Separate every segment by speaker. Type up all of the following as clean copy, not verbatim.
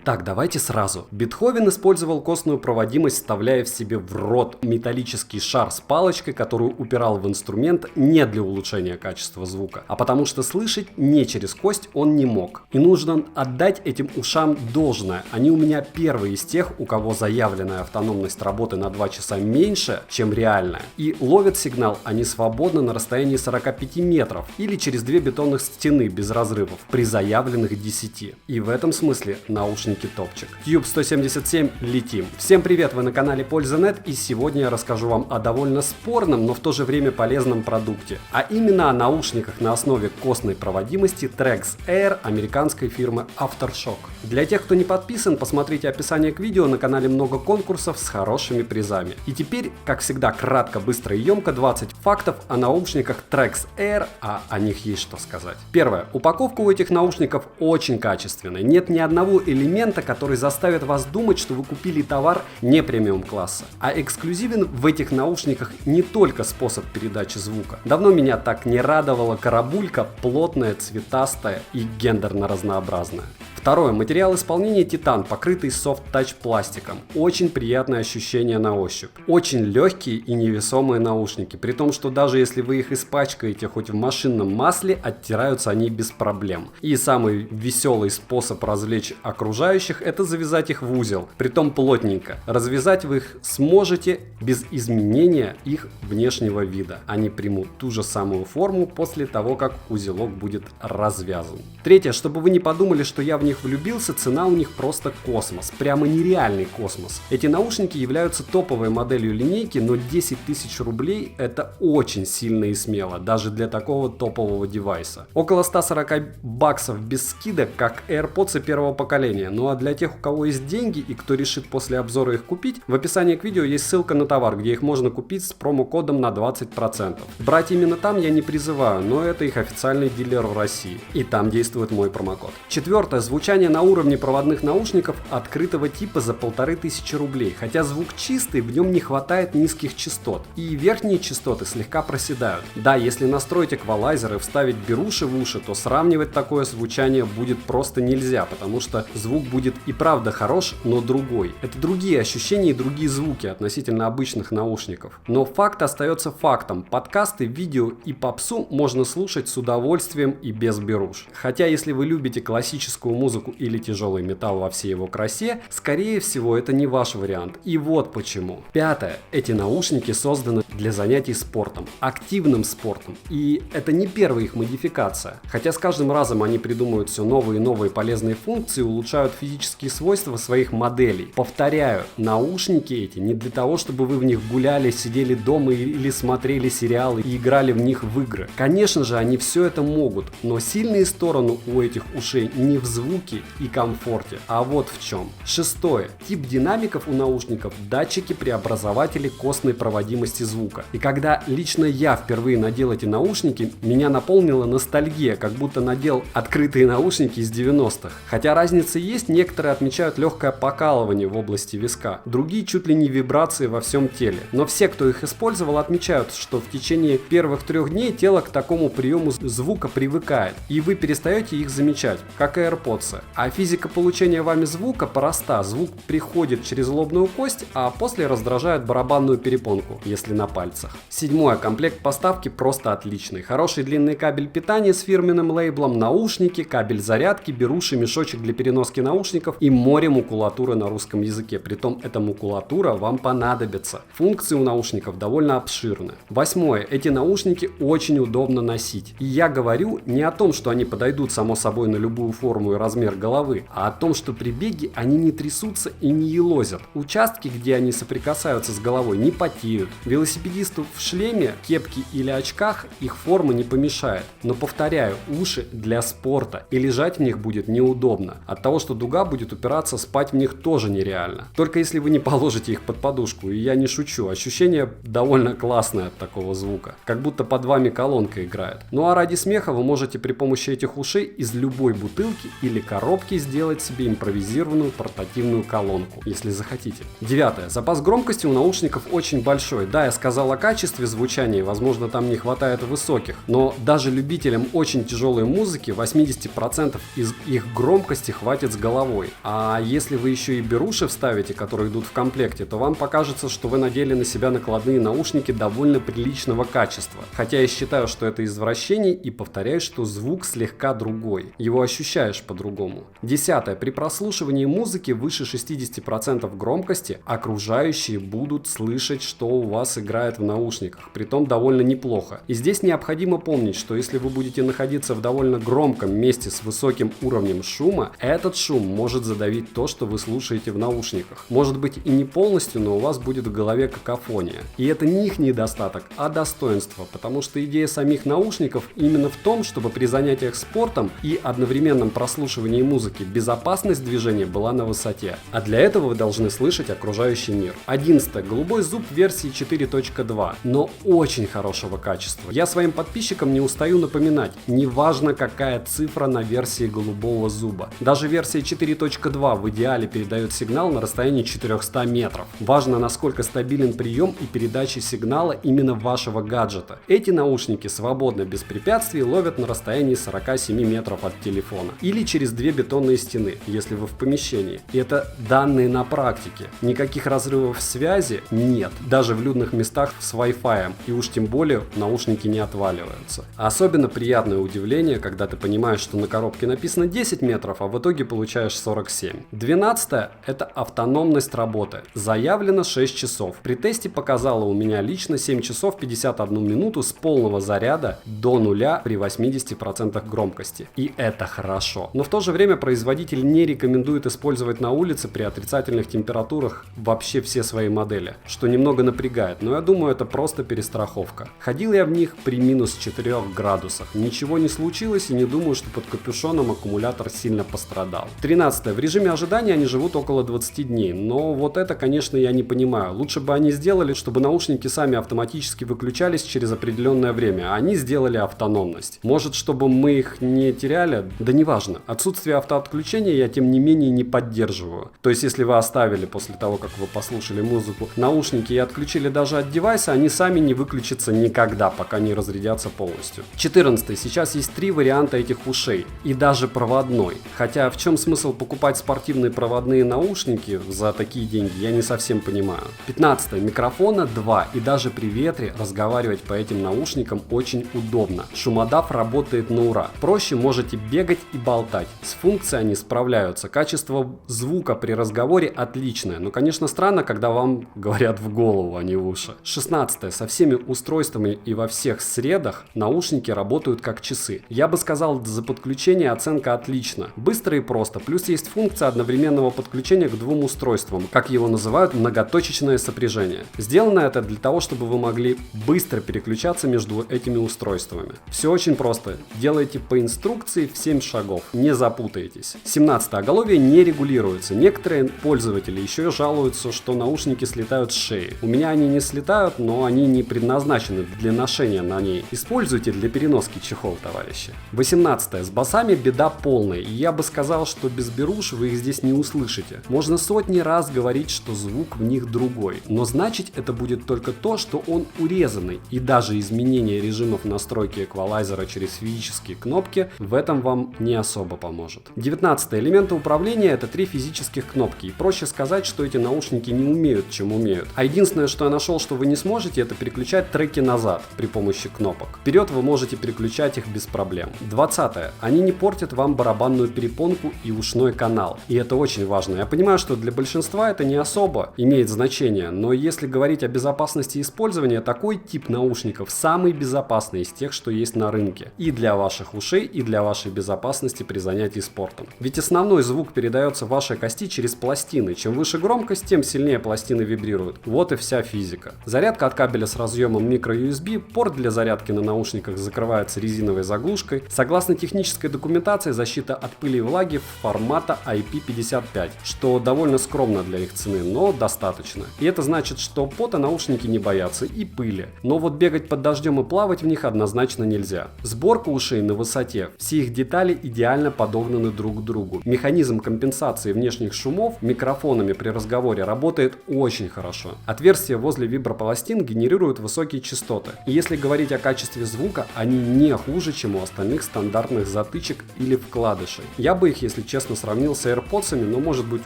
Speaker 1: Итак, давайте сразу. Бетховен использовал костную проводимость, вставляя в себе в рот металлический шар с палочкой, которую упирал в инструмент не для улучшения качества звука, а потому что слышать не через кость он не мог. И нужно отдать этим ушам должное. Они у меня первые из тех, у кого заявленная автономность работы на 2 часа меньше, чем реальная. И ловят сигнал они свободно на расстоянии 45 метров или через 2 бетонных стены без разрывов при заявленных 10. И в этом смысле наушники топчик. Tube 177, летим. Всем привет, вы на канале Польза.нет, и сегодня я расскажу вам о довольно спорном, но в то же время полезном продукте. А именно о наушниках на основе костной проводимости Trax Air американской фирмы Aftershock. Для тех, кто не подписан, посмотрите описание к видео, на канале много конкурсов с хорошими призами. И теперь, как всегда, кратко, быстро и емко 20 фактов о наушниках Trax Air, а о них есть что сказать. Первое. Упаковка у этих наушников очень качественная. Нет ни одного элемента, который заставит вас думать, что вы купили товар не премиум класса. А эксклюзивен в этих наушниках не только способ передачи звука. Давно меня так не радовала карабулька, плотная, цветастая и гендерно разнообразная. Второе. Материал исполнения титан, покрытый софт-тач пластиком. Очень приятное ощущение на ощупь. Очень легкие и невесомые наушники, при том, что даже если вы их испачкаете хоть в машинном масле, оттираются они без проблем. И самый веселый способ развлечь окружающих — это завязать их в узел, притом плотненько. Развязать вы их сможете без изменения их внешнего вида. Они примут ту же самую форму после того, как узелок будет развязан. Третье. Чтобы вы не подумали, что я в них влюбился, цена у них просто космос. Прямо нереальный космос. Эти наушники являются топовой моделью линейки, но 10 тысяч рублей это очень сильно и смело, даже для такого топового девайса. Около 140 баксов без скидок, как AirPods первого поколения. Ну а для тех, у кого есть деньги и кто решит после обзора их купить, в описании к видео есть ссылка на товар, где их можно купить с промокодом на 20%. Брать именно там я не призываю, но это их официальный дилер в России. И там действует мой промокод. Четвертое. Звучание на уровне проводных наушников открытого типа за 1500 рублей. Хотя звук чистый, в нем не хватает низких частот. И верхние частоты слегка проседают. Да, если настроить эквалайзер и вставить беруши в уши, то сравнивать такое звучание будет просто нельзя, потому что звук будет и правда хорош, но другой. Это другие ощущения и другие звуки относительно обычных наушников. Но факт остается фактом. Подкасты, видео и попсу можно слушать с удовольствием и без беруш. Хотя если вы любите классическую музыку или тяжелый металл во всей его красе, скорее всего это не ваш вариант. И вот почему. Пятое. Эти наушники созданы для занятий спортом, активным спортом. И это не первая их модификация. Хотя с каждым разом они придумывают все новые и новые полезные функции, улучшают физические свойства своих моделей. Повторяю, наушники эти не для того, чтобы вы в них гуляли, сидели дома или смотрели сериалы и играли в них в игры. Конечно же, они все это могут, но сильные стороны у этих ушей не в звуке и комфорте, а вот в чем. Шестое. Тип динамиков у наушников — датчики-преобразователи костной проводимости звука. И когда лично я впервые надел эти наушники, меня наполнила ностальгия, как будто надел открытые наушники из 90-х. Хотя разница есть, некоторые отмечают легкое покалывание в области виска, другие чуть ли не вибрации во всем теле. Но все, кто их использовал, отмечают, что в течение первых 3 дней тело к такому приему звука привыкает, и вы перестаете их замечать, как и AirPods. А физика получения вами звука проста. Звук приходит через лобную кость, а после раздражает барабанную перепонку, если на пальцах. Седьмое. Комплект поставки просто отличный. Хороший длинный кабель питания с фирменным лейблом, наушники, кабель зарядки, беруши, мешочек для переноски наушников и море макулатуры на русском языке. Притом эта макулатура вам понадобится. Функции у наушников довольно обширны. Восьмое. Эти наушники очень удобно носить. И я говорю не о том, что они подойдут само собой на любую форму и размер головы, а о том, что при беге они не трясутся и не елозят. Участки, где они соприкасаются с головой, не потеют. Велосипедисту в шлеме, кепке или очках их форма не помешает. Но повторяю, уши для спорта, и лежать в них будет неудобно. От того, что дуга будет упираться, спать в них тоже нереально. Только если вы не положите их под подушку, и я не шучу, ощущение довольно классное от такого звука. Как будто под вами колонка играет. Ну а ради смеха вы можете при помощи этих ушей из любой бутылки или коробки сделать себе импровизированную портативную колонку, если захотите. 9. Запас громкости у наушников очень большой. Да, я сказал о качестве звучания, возможно, там не хватает высоких, но даже любителям очень тяжелой музыки 80% из их громкости хватит с головой. А если вы еще и беруши вставите, которые идут в комплекте, то вам покажется, что вы надели на себя накладные наушники довольно приличного качества. Хотя я считаю, что это извращение, и повторяю, что звук слегка другой. Его ощущаешь по-другому. 10. При прослушивании музыки выше 60% громкости окружающие будут слышать, что у вас играет в наушниках, притом довольно неплохо. И здесь необходимо помнить, что если вы будете находиться в довольно громком месте с высоким уровнем шума, этот шум может задавить то, что вы слушаете в наушниках. Может быть и не полностью, но у вас будет в голове какофония. И это не их недостаток, а достоинство, потому что идея самих наушников именно в том, чтобы при занятиях спортом и одновременном прослушивании музыки безопасность движения была на высоте. А для этого вы должны слышать окружающий мир. 11. Голубой зуб версии 4.2, но очень хорошего качества. Я своим подписчикам не устаю напоминать, неважно какая цифра на версии голубого зуба. Даже версия 4.2 в идеале передает сигнал на расстоянии 400 метров. Важно, насколько стабилен прием и передача сигнала именно вашего гаджета. Эти наушники свободно, без препятствий, ловят на расстоянии 47 метров от телефона. Или через две бетонные стены, если вы в помещении. И это данные на практике. Никаких разрывов связи нет. Даже в людных местах с Wi-Fi. И уж тем более наушники не отваливаются. Особенно приятное удивление, когда ты понимаешь, что на коробке написано 10 метров, а в итоге получаешь 47. 12. Это автономность работы. Заявлено 6 часов. При тесте показало у меня лично 7 часов 51 минуту с полного заряда до нуля при 80% громкости. И это хорошо. Но в то же время производитель не рекомендует использовать на улице при отрицательных температурах вообще все свои модели, что немного напрягает, но я думаю, это просто перестраховка. Ходил я в них при минус 4 градусах. Ничего не случилось и не думаю, что под капюшоном аккумулятор сильно пострадал. 13. В режиме ожидания они живут около 20 дней, но вот это, конечно, я не понимаю. Лучше бы они сделали, чтобы наушники сами автоматически выключались через определенное время, а они сделали автономность. Может, чтобы мы их не теряли? Да неважно. Отсутствие автоотключения я тем не менее не поддерживаю. То есть, если вы оставили после того, как вы послушали музыку, наушники и отключили даже от девайса, они сами не выключатся никогда, пока не разрядятся полностью. 14. Сейчас есть 3 варианта этих ушей, и даже проводной. Хотя в чем смысл покупать спортивные проводные наушники за такие деньги, я не совсем понимаю. 15. Микрофона 2, и даже при ветре разговаривать по этим наушникам очень удобно. Шумодав работает на ура. Проще можете бегать и болтать. С функцией они справляются. Качество звука при разговоре отличное. Но, конечно, странно, когда вам говорят в голову, а не в уши. 16. Со всеми устройствами и во всех средах наушники работают как часы. Я бы сказал, за подключение оценка отлично. Быстро и просто. Плюс есть функция одновременного подключения к двум устройствам, как его называют, многоточечное сопряжение. Сделано это для того, чтобы вы могли быстро переключаться между этими устройствами. Все очень просто. Делайте по инструкции в 7 шагов. Не запутаетесь. 17. Оголовье не регулируется. Некоторые пользователи еще жалуются, что наушники слетают с шеи. У меня они не слетают, но они не предназначены для ношения на ней. Используйте для переноски чехол, товарищи. 18. С басами беда полная, и я бы сказал, что без беруш вы их здесь не услышите. Можно сотни раз говорить, что звук в них другой, но значить это будет только то, что он урезанный, и даже изменение режимов настройки эквалайзера через физические кнопки в этом вам не особо поможет. 19. Элементы управления — это 3 физических кнопки, и проще сказать, что эти наушники не умеют, чем умеют. А единственное, что я нашел, что вы не сможете, это переключать треки назад при помощи кнопок. Вперед вы можете переключать их без проблем. 20. Они не портят вам барабанную перепонку и ушной канал, и это очень важно. Я понимаю, что для большинства это не особо имеет значение, но если говорить о безопасности использования, такой тип наушников самый безопасный из тех, что есть на рынке. И для ваших ушей, и для вашей безопасности при занятии спортом. Ведь основной звук передается в вашей кости через пластины. Чем выше громкость, тем сильнее пластины вибрируют. Вот и вся физика. Зарядка от кабеля с разъемом microUSB, порт для зарядки на наушниках закрывается резиновой заглушкой. Согласно технической документации, защита от пыли и влаги формата IP55, что довольно скромно для их цены, но достаточно. И это значит, что пота наушники не боятся и пыли. Но вот бегать под дождем и плавать в них однозначно нельзя. Сборка ушей на высоте. Все их детали идеально подобны подогнаны друг к другу. Механизм компенсации внешних шумов микрофонами при разговоре работает очень хорошо. Отверстия возле вибропластин генерируют высокие частоты. И если говорить о качестве звука, они не хуже, чем у остальных стандартных затычек или вкладышей. Я бы их, если честно, сравнил с AirPods, но может быть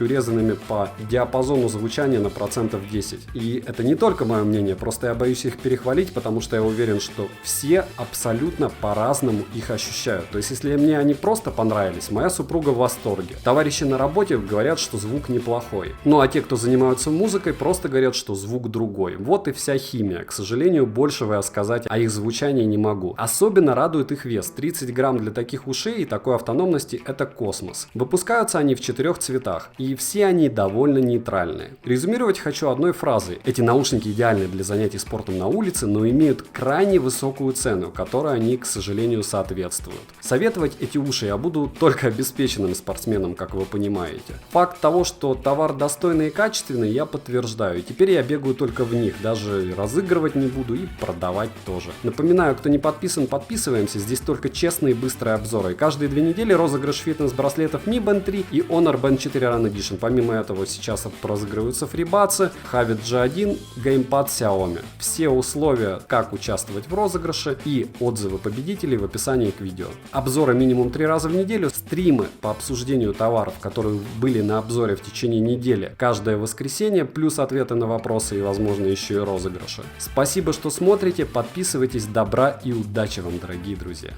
Speaker 1: урезанными по диапазону звучания на процентов 10. И это не только мое мнение, просто я боюсь их перехвалить, потому что я уверен, что все абсолютно по-разному их ощущают. То есть, если мне они просто понравились, моя супруга в восторге. Товарищи на работе говорят, что звук неплохой. Ну а те, кто занимаются музыкой, просто говорят, что звук другой. Вот и вся химия. К сожалению, большего я сказать о их звучании не могу. Особенно радует их вес. 30 грамм для таких ушей и такой автономности — это космос. Выпускаются они в 4 цветах, и все они довольно нейтральные. Резюмировать хочу одной фразой. Эти наушники идеальны для занятий спортом на улице, но имеют крайне высокую цену, которой они, к сожалению, соответствуют. Советовать эти уши я буду только обеспеченным спортсменам, как вы понимаете. Факт того, что товар достойный и качественный, я подтверждаю. И теперь я бегаю только в них, даже разыгрывать не буду и продавать тоже. Напоминаю, кто не подписан, подписываемся. Здесь только честные и быстрые обзоры. И каждые 2 недели розыгрыш фитнес-браслетов Mi Band 3 и Honor Band 4 Run Edition. Помимо этого сейчас разыгрываются FreeBuds, Havit G1, геймпад Xiaomi. Все условия, как участвовать в розыгрыше и отзывы победителей в описании к видео. Обзоры минимум 3 раза в неделю, стримы по обсуждению товаров, которые были на обзоре в течение недели, каждое воскресенье, плюс ответы на вопросы и, возможно, еще и розыгрыши. Спасибо, что смотрите, подписывайтесь, добра и удачи вам, дорогие друзья!